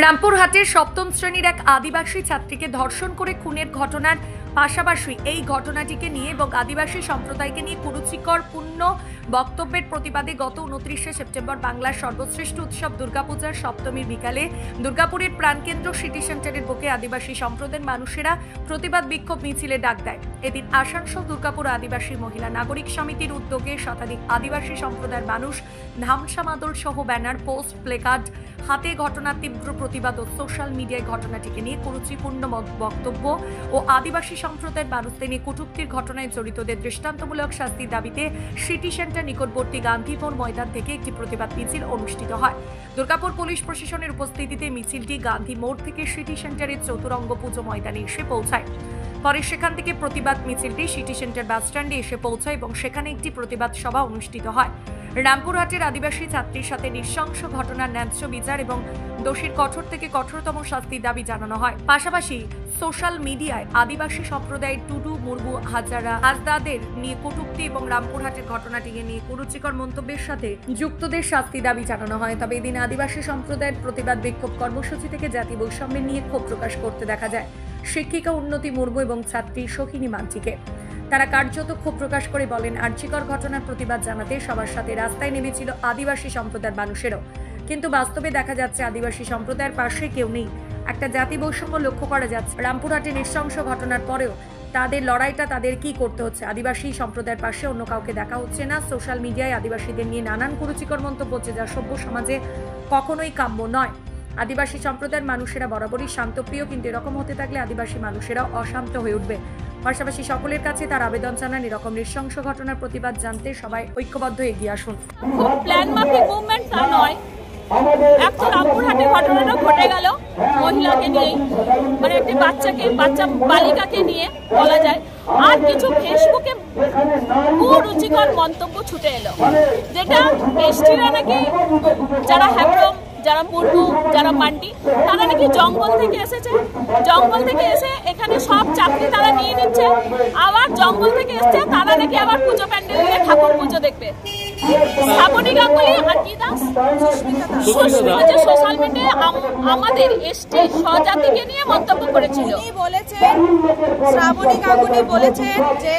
রামপুরহাটের সপ্তম শ্রেণীর এক আদিবাসী ছাত্রীকে ধর্ষণ করে খুনের ঘটনার পাশাপাশি এই ঘটনাটিকে নিয়ে এবং আদিবাসী সম্প্রদায়কে নিয়ে কুরুচিকর পূর্ণ বক্তব্যের প্রতিবাদে গত 29শে সেপ্টেম্বর বাংলার সর্বশ্রেষ্ঠ উৎসব দুর্গাপূজার সপ্তমীর বিকালে দুর্গাপুরের প্রাণকেন্দ্র সিটি সেন্টারের বুকে আদিবাসী সম্প্রদায়ের মানুষেরা প্রতিবাদ বিক্ষোভ মিছিলে ডাক দেয়। এদিন আসানসোল দুর্গাপুর আদিবাসী মহিলা নাগরিক সমিতির উদ্যোগে শতাধিক আদিবাসী সম্প্রদায়ের মানুষ ধামসা মাদল সহ ব্যানার, পোস্ট, প্লেকার্ড হাতে ঘটনার তীব্র প্রতিবাদ ও সোশ্যাল মিডিয়ায় ঘটনাটিকে নিয়ে কুরুচিপূর্ণ বক্তব্য ও আদিবাসী সম্প্রদায়ের মানুষদের নিয়ে কটূক্তির ঘটনায় জড়িতদের দৃষ্টান্তমূলক শাস্তির দাবিতে সিটি সেন্টার নিকটবর্তী গান্ধীপুর ময়দান থেকে একটি প্রতিবাদ মিছিল অনুষ্ঠিত হয়। দুর্গাপুর পুলিশ প্রশাসনের উপস্থিতিতে মিছিলটি গান্ধী মোড় থেকে সিটি সেন্টারের চতুরঙ্গ পুজো ময়দানে এসে পৌঁছায়। পরে সেখান থেকে প্রতিবাদ মিছিলটি সিটি সেন্টার বাস স্ট্যান্ডে এসে পৌঁছায় এবং সেখানে একটি প্রতিবাদ সভা অনুষ্ঠিত হয়। রামপুরহাটের আদিবাসী ছাত্রীর সাথে নৃশংস ঘটনার ন্যায্য বিচার এবং দোষীর কঠোর থেকে কঠোরতম শাস্তির দাবি জানানো হয়। পাশাপাশি সোশ্যাল মিডিয়ায় আদিবাসী সম্প্রদায়ের টুডু, মুরমু, হাজারা, হাজদাদের নিয়ে কটূক্তি এবং রামপুরহাটের ঘটনাটিকে নিয়ে কুরুচিকর মন্তব্যের সাথে যুক্তদের শাস্তি দাবি জানানো হয়। তবে এদিন আদিবাসী সম্প্রদায়ের প্রতিবাদ বিক্ষোভ কর্মসূচি থেকে জাতি বৈষম্যের নিয়ে ক্ষোভ প্রকাশ করতে দেখা যায় শিক্ষিকা উন্নতি মুর্মু এবং ছাত্রী সোহিনী মানচিকে। তারা কার্যত ক্ষোভ প্রকাশ করে বলেন, আর্যিকর ঘটনার প্রতিবাদ জানাতে সবার সাথে রাস্তায় নেমেছিল আদিবাসী সম্প্রদায়ের মানুষেরও, কিন্তু বাস্তবে দেখা যাচ্ছে আদিবাসী সম্প্রদায়ের পাশে কেউ নেই। একটা জাতি বৈষম্য লক্ষ্য করা যাচ্ছে। রামপুরহাটে নৃশংস ঘটনার পরেও তাদের লড়াইটা তাদের কি করতে হচ্ছে, আদিবাসী সম্প্রদায়ের পাশে অন্য কাউকে দেখা হচ্ছে না। সোশ্যাল মিডিয়ায় আদিবাসীদের নিয়ে নানান কুরুচিকর মন্তব্য হচ্ছে, যা সভ্য সমাজে কখনোই কাম্য নয়। আদিবাসী সম্প্রদায়ের মানুষেরা বরাবরই শান্তপ্রিয়, কিন্তু এরকম হতে থাকলে আদিবাসী মানুষেরা অশান্ত হয়ে উঠবে। পাশাপাশি সকলের কাছে তার আবেদন জানান, এরকম নৃশংস ঘটনার প্রতিবাদ জানতে সবাই ঐক্যবদ্ধ এগিয়ে আসুন। খুব প্ল্যান মাফিক মুভমেন্ট তা নয়, একটা রামপুরহাটে ঘটনাটা ঘটে গেল মহিলাকে নিয়ে, মানে একটি বাচ্চা বালিকাকে নিয়ে বলা যায়। আর কিছু ফেসবুকে কুরুচিকর মন্তব্য ছুটে এলো, যেটা এসটিরা নাকি, যারা হ্যাব্রম, যারা মুর্মু, যারা মান্ডি, তারা নাকি জঙ্গল থেকে এসেছে, জঙ্গল থেকে এসে এখানে সব চাকরি তারা নিয়ে নিচ্ছে। আবার জঙ্গল থেকে এসছে তারা নাকি আবার পুজো প্যান্ডেল নিয়ে ঠাকুর পুজো দেখবে। শ্রাবণী গাঙ্গুলি আর কি দাস, সুস্মিতা যে সোশ্যাল মিডিয়ায় আমাদের এসটি স্বজাতিকে নিয়ে মন্তব্য করেছিল। শ্রাবণী গাঙ্গুলি বলেছেন যে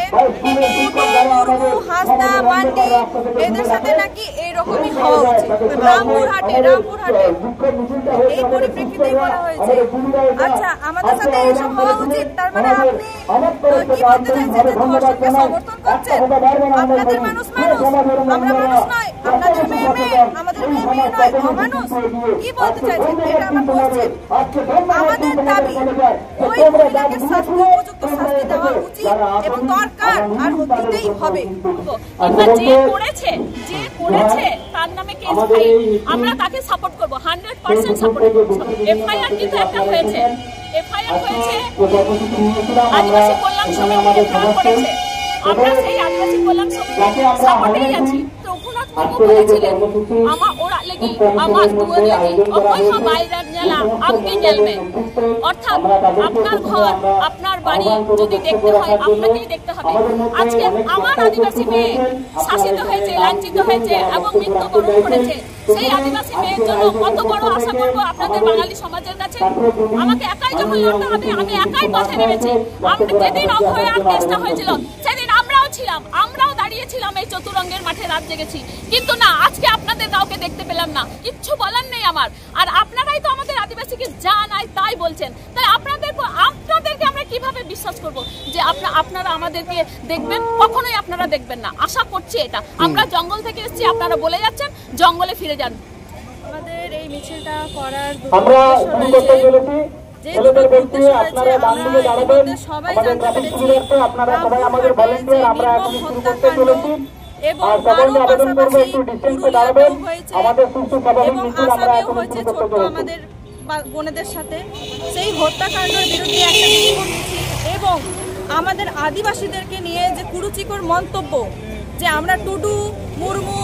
মুর্মু, হাসদা, মান্ডি এদের সাথে নাকি এরকমই হওয়া উচিত রামপুরহাটে এই পরিপ্রেক্ষিতেই বলা হয়েছে। আচ্ছা, আমাদের সাথে এইসব হওয়া উচিত, তার মানে আপনি কি বলতে চাইছেন যে ধর্ষণকে সমর্থন করছেন? আপনাদের মানুষ আমরা মানুষ নয়, আপনাদের মেয়ে আমাদের মেয়ে নয়, অমানুষ? কি বলতে চাইছেন? এটা আমরা বলছেন। আমাদের দাবি ওই মহিলাকে উপযুক্ত শাস্তি দেওয়া উচিত এবং দরকার, আর দিতেই হবে। যে করেছে তার নামে কেস ফাইল, আমরা তাকে সাপোর্ট করব, 100% সাপোর্ট করব। এফআইআর কিন্তু একটা হয়েছে, আদিবাসী কল্যাণ সমিতি এফআইআর করেছে। আমরা সেই আদিবাসী কল্যাণ সমিতির সাপোর্টেই আছি। রঘুনাথ মুর্মু বলেছিলেন, ওরা লাগি আমার দুয়ার লাগি অকয় বাইরে নেলা আমকে গেলবে, অর্থাৎ আপনার ঘর, আপনার বাড়ি যদি দেখতে হয় আপনাকেই দেখতে হবে। আজকে আমার আদিবাসী মেয়ে শাসিত হয়েছে, লাঞ্ছিত হয়েছে এবং মৃত্যুবরণ করেছে। সেই আদিবাসী মেয়ের জন্য কত বড় আশা করবো আপনাদের বাঙালি সমাজের কাছে। আমাকে একাই যখন লড়তে হবে, আমি একাই পথে নেমেছি। যেদিন অভয়ার কেসটা হয়েছিল সেদিন আমরাও দাঁড়িয়েছিলাম এই চতুরঙ্গের মাঠে, রাত জেগেছি। কিন্তু না, আজকে আপনাদের কাউকে দেখতে পেলাম না, কিচ্ছু বলার নেই আমার। আর আপনারাই তো আমাদের আদিবাসীকে যা নাই তাই বলছেন, তাই আপনাদেরকে আমরা কিভাবে বিশ্বাস করব যে আপনারা আমাদেরকে দেখবেন? কখনোই আপনারা দেখবেন না, আশা করছি এটা। আমরা জঙ্গল থেকে এসেছি, আপনারা বলে যাচ্ছেন জঙ্গলে ফিরে যান। আমাদের এই মিছিলটা করার সবাই জানতে পেরেছি হত্যাকাণ্ড এবং আসামিও হয়েছে ছোট্ট আমাদের বোনেদের সাথে। সেই হত্যাকাণ্ডের বিরুদ্ধে একটা বিক্ষোভ মিছিল এবং আমাদের আদিবাসীদেরকে নিয়ে যে কুরুচিকর মন্তব্য, যে আমরা টুডু, মুর্মু,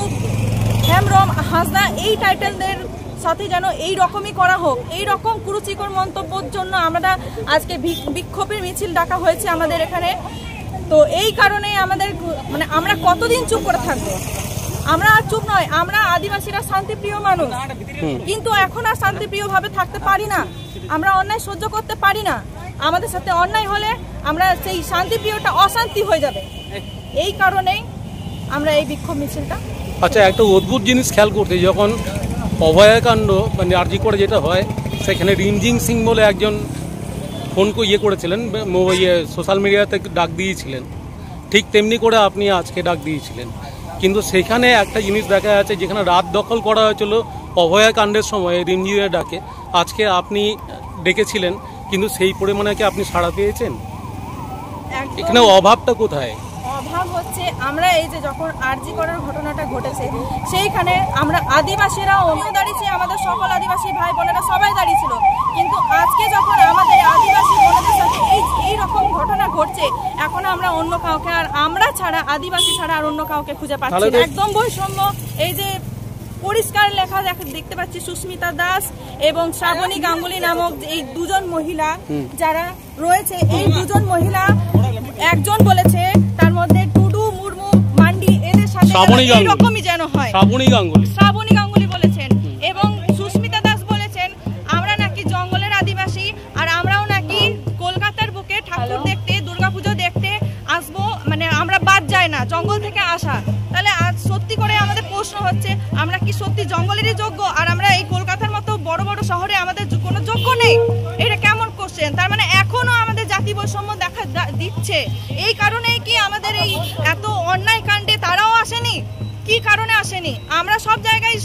হেমব্রম, হাসদা এই টাইটেলদের সাথে যেন এই রকমই করা হোক, এই রকম কুরুচিকর মন্তব্যের জন্য আমরা আজকে বিক্ষোভের মিছিল ডাকা হয়েছে আমাদের এখানে। তো এই কারণে আমাদের আমরা কতদিন চুপ করে থাকবো? আমরা আর চুপ নয়, আমরা আদিবাসীরা শান্তিপ্রিয় মানুষ, কিন্তু এখন আর শান্তিপ্রিয় ভাবে থাকতে পারি না। আমরা অন্যায় সহ্য করতে পারি না। আমাদের সাথে অন্যায় হলে আমরা সেই শান্তিপ্রিয়টা অশান্তি হয়ে যাবে। এই কারণেই আমরা এই বিক্ষোভ মিছিলটা। আচ্ছা, একটা অদ্ভুত জিনিস খেয়াল করতে, যখন অভয়াকাণ্ড মানে আরজি করে যেটা হয়, সেখানে রিমঝিম সিং বলে একজন ফোনকে করেছিলেন, সোশ্যাল মিডিয়াতে ডাক দিয়েছিলেন, ঠিক তেমনি করে আপনি আজকে ডাক দিয়েছিলেন। কিন্তু সেখানে একটা জিনিস দেখা যাচ্ছে, যেখানে রাত দখল করা হয়েছিল অভয়াকাণ্ডের সময় রিমঝিমের ডাকে, আজকে আপনি ডেকেছিলেন, কিন্তু সেই পরিমাণে কি আপনি সাড়া পেয়েছেন? এখানে অভাবটা কোথায়? অভাব হচ্ছে, আমরা এই যে যখন আরজি করার ঘটনাটা ঘটেছে, সেইখানে আমরা আদিবাসীরা অন্য দাঁড়িয়েছি, আমাদের সকল আদিবাসী ভাই বোনেরা সবাই দাঁড়িয়েছিল। কিন্তু আজকে যখন আমাদের আদিবাসী বোনদের সাথে এই রকম ঘটনা ঘটছে, এখন আমরা অন্য কাউকে, আর আমরা ছাড়া, আদিবাসী ছাড়া আর অন্য কাউকে খুঁজে পাচ্ছি না। একদম বৈষম্য। এই যে পরিষ্কার লেখা দেখতে পাচ্ছি, সুস্মিতা দাস এবং শ্রাবণী গাঙ্গুলি নামক এই দুজন মহিলা যারা রয়েছে, এই দুজন মহিলা, একজন বলেছে তার মধ্যে টুডু, মুর্মু, মান্ডি, এদের সাথে এরকমই যেন হয়। শ্রাবণী গাঙ্গুলি বলেছেন, এবং সুস্মিতা দাস বলেছেন আমরা নাকি জঙ্গলের আদিবাসী, আর আমরাও নাকি কলকাতার বুকে ঠাকুর দেখতে, দুর্গাপুজো দেখতে আসবো, মানে আমরা বাদ যায় না, জঙ্গল থেকে আসা। তাহলে আজ সত্যি করে আমাদের প্রশ্ন হচ্ছে, আমরা কি সত্যি জঙ্গলেরই যোগ্য, আর আমরা এই কলকাতার মতো বড় বড় শহরে আমাদের কোনো যোগ্য নেই? এটা কেমন কোশ্চেন? তার মানে এখনো আমাদের জাতি বৈষম্য দেখা দিচ্ছে। এই কারণেই কি আমাদের এই এত অন্যায় কাণ্ডে তারাও আসেনি? কি কারণে আসেনি? আমরা সব জায়গায়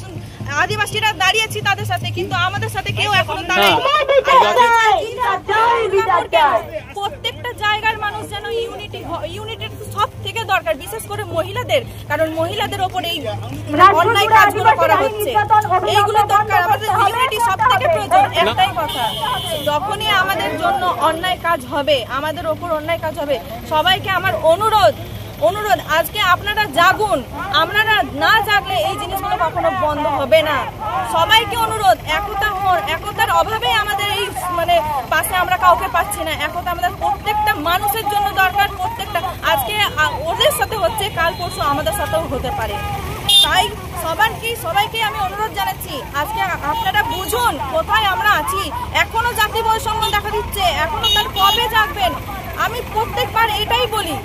আদিবাসীরা দাঁড়িয়েছি তাদের সাথে, কিন্তু আমাদের সাথে কেউ এখনো দাঁড়ায়নি। প্রত্যেকটা জায়গার মানুষ যেন ইউনিটির সব থেকে দরকার, বিশেষ করে মহিলাদের, কারণ মহিলাদের ওপর এই অন্যায় কাজগুলো করা হচ্ছে, এইগুলো দরকার। আমাদের ইউনিটি সব থেকে প্রয়োজন। একটাই কথা, যখনই আমাদের জন্য অন্যায় কাজ হবে, আমাদের ওপর অন্যায় কাজ হবে, সবাইকে আমার অনুরোধ, আজকে আপনারা জাগুন। আপনারা না জাগলে এই জিনিসগুলো কখনো বন্ধ হবে না। সবাইকে অনুরোধ, একতা হন। একতার অভাবে আমাদের এই মানে পাশে আমরা কাউকে পাচ্ছি না। একতা আমাদের প্রত্যেকটা মানুষের জন্য দরকার। প্রত্যেকটা, আজকে ওদের সাথে হচ্ছে, কাল পরশু আমাদের সাথেও হতে পারে। তাই সবাইকে আমি অনুরোধ জানাচ্ছি, আজকে আপনারা বুঝুন কোথায় আমরা আছি। এখনো জাতি বৈষম্য দেখা দিচ্ছে, এখনো তার কবে জাগবেন? আমি প্রত্যেকবার এটাই বলি।